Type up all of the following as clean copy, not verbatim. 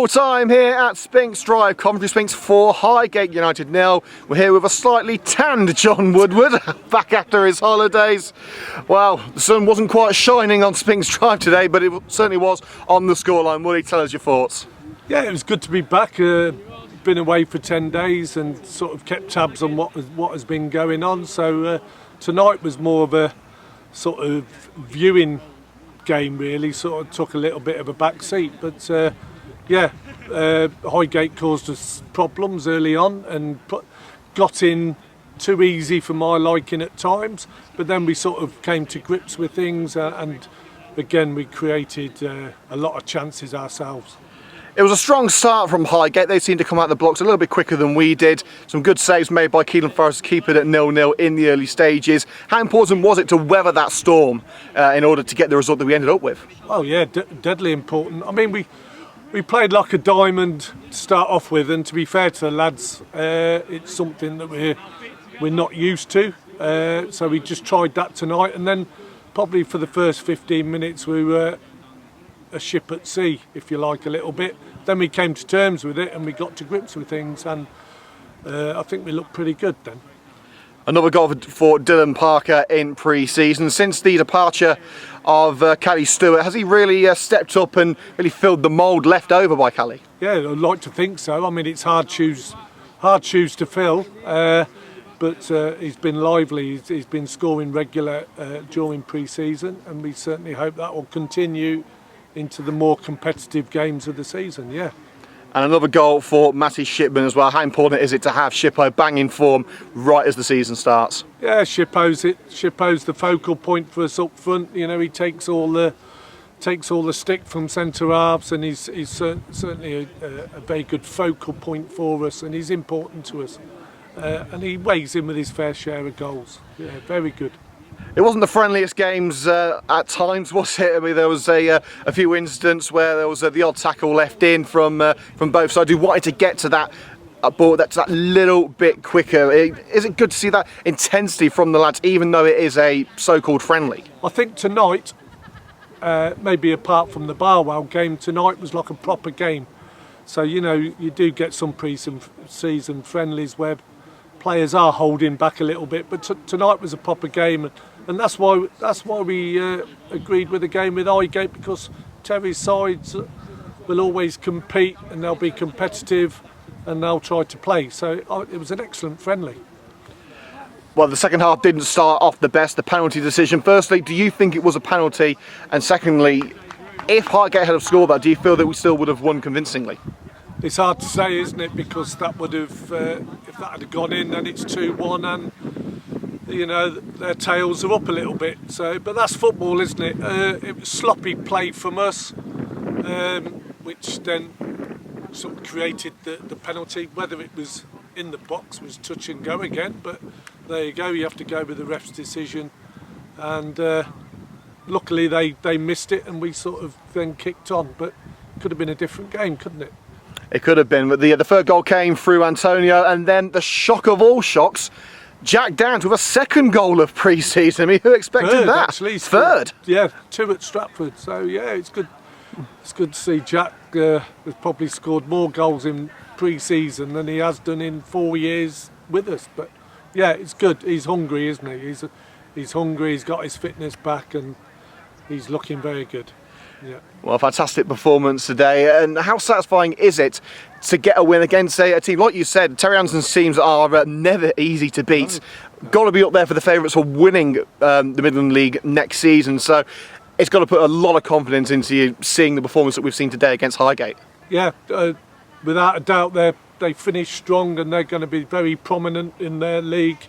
Full time here at Sphinx Drive, Coventry Sphinx 4, Highgate United 0. We're here with a slightly tanned John Woodward, back after his holidays. Well, the sun wasn't quite shining on Sphinx Drive today, but it certainly was on the scoreline. Woody, tell us your thoughts. Yeah, it was good to be back. Been away for 10 days and sort of kept tabs on what has been going on. So tonight was more of a sort of viewing game, really. Sort of took a little bit of a back seat, but Highgate caused us problems early on and got in too easy for my liking at times, but then we sort of came to grips with things and again we created a lot of chances ourselves. It was a strong start from Highgate. They seemed to come out the blocks a little bit quicker than we did. Some good saves made by Keelan Forrest to keep it at 0-0 in the early stages. How important was it to weather that storm in order to get the result that we ended up with? Oh yeah, deadly important. I mean, we played like a diamond to start off with, and to be fair to the lads, it's something that we're not used to. So we just tried that tonight, and then probably for the first 15 minutes we were a ship at sea, if you like, a little bit. Then we came to terms with it and we got to grips with things, and I think we looked pretty good then. Another goal for Dylan Parker in pre-season. Since the departure of Callie Stewart, has he really stepped up and really filled the mould left over by Callie? Yeah, I'd like to think so. I mean, it's hard shoes to fill, but he's been lively. He's been scoring regular during pre-season, and we certainly hope that will continue into the more competitive games of the season, yeah. And another goal for Matty Shipman as well. How important is it to have Shippo bang in form right as the season starts? Yeah, Shippo's the focal point for us up front. You know, he takes all the stick from centre halves, and he's certainly a very good focal point for us, and he's important to us. And he weighs in with his fair share of goals. Yeah, very good. It wasn't the friendliest games at times, was it? I mean, there was a few incidents where there was the odd tackle left in from both sides. We wanted to get to that ball, to that little bit quicker. Is it good to see that intensity from the lads, even though it is a so-called friendly? I think tonight, maybe apart from the Barwell game, tonight was like a proper game. So, you know, you do get some pre-season friendlies where players are holding back a little bit, but tonight was a proper game, and that's why we agreed with the game with Highgate, because Terry's sides will always compete and they'll be competitive and they'll try to play. So it was an excellent friendly. Well, the second half didn't start off the best. The penalty decision. Firstly, do you think it was a penalty? And secondly, if Highgate had scored that, do you feel that we still would have won convincingly? It's hard to say, isn't it? Because that would have, if that had gone in, then it's 2-1, and you know their tails are up a little bit. So, but that's football, isn't it? It was sloppy play from us, which then sort of created the penalty. Whether it was in the box was touch and go again, but there you go. You have to go with the ref's decision, and luckily they missed it, and we sort of then kicked on. But it could have been a different game, couldn't it? It could have been, but the third goal came through Antonio, and then the shock of all shocks, Jack Downs with a second goal of pre-season. I mean, who expected third, that? Actually, third? Yeah, 2 at Stratford. So yeah, it's good. It's good to see Jack has probably scored more goals in pre-season than he has done in 4 years with us. But yeah, it's good. He's hungry, isn't he? He's hungry. He's got his fitness back, and he's looking very good. Yeah. Well, fantastic performance today. And how satisfying is it to get a win against a team, like you said, Terry Anderson's teams are never easy to beat. No. Got to be up there for the favourites for winning the Midland League next season. So it's got to put a lot of confidence into you seeing the performance that we've seen today against Highgate. Yeah, without a doubt, they finished strong and they're going to be very prominent in their league.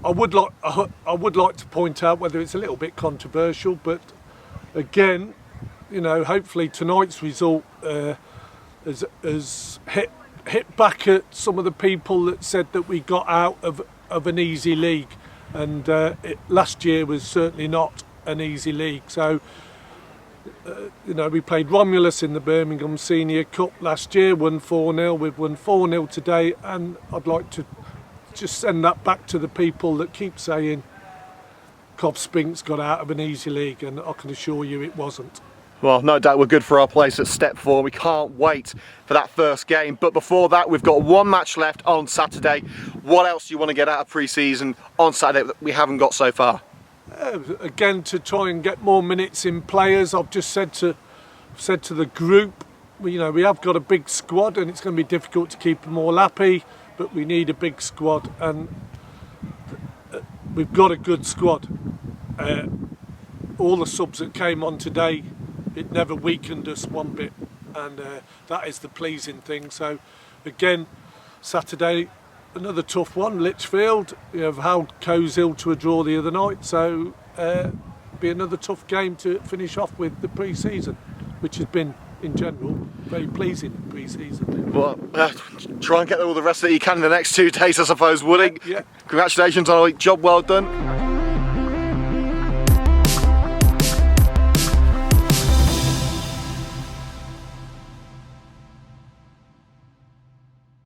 I would like to point out, whether it's a little bit controversial, but again, you know, hopefully tonight's result has hit back at some of the people that said that we got out of an easy league, and last year was certainly not an easy league. So you know, we played Romulus in the Birmingham Senior Cup last year, won 4-0. We've won 4-0 today, and I'd like to just send that back to the people that keep saying Cov Sphinx got out of an easy league, and I can assure you it wasn't. Well, no doubt we're good for our place at step 4. We can't wait for that first game. But before that, we've got one match left on Saturday. What else do you want to get out of pre-season on Saturday that we haven't got so far? Again, to try and get more minutes in players. I've just said to the group, we have got a big squad, and it's going to be difficult to keep them all happy. But we need a big squad, and we've got a good squad. All the subs that came on today, it never weakened us one bit, and that is the pleasing thing. So again, Saturday, another tough one. Lichfield, have held Coes-Hill to a draw the other night, so be another tough game to finish off with the pre-season, which has been in general very pleasing pre-season. Well, try and get all the rest that you can in the next 2 days, I suppose, Woody. Yeah. Congratulations on a week, job well done.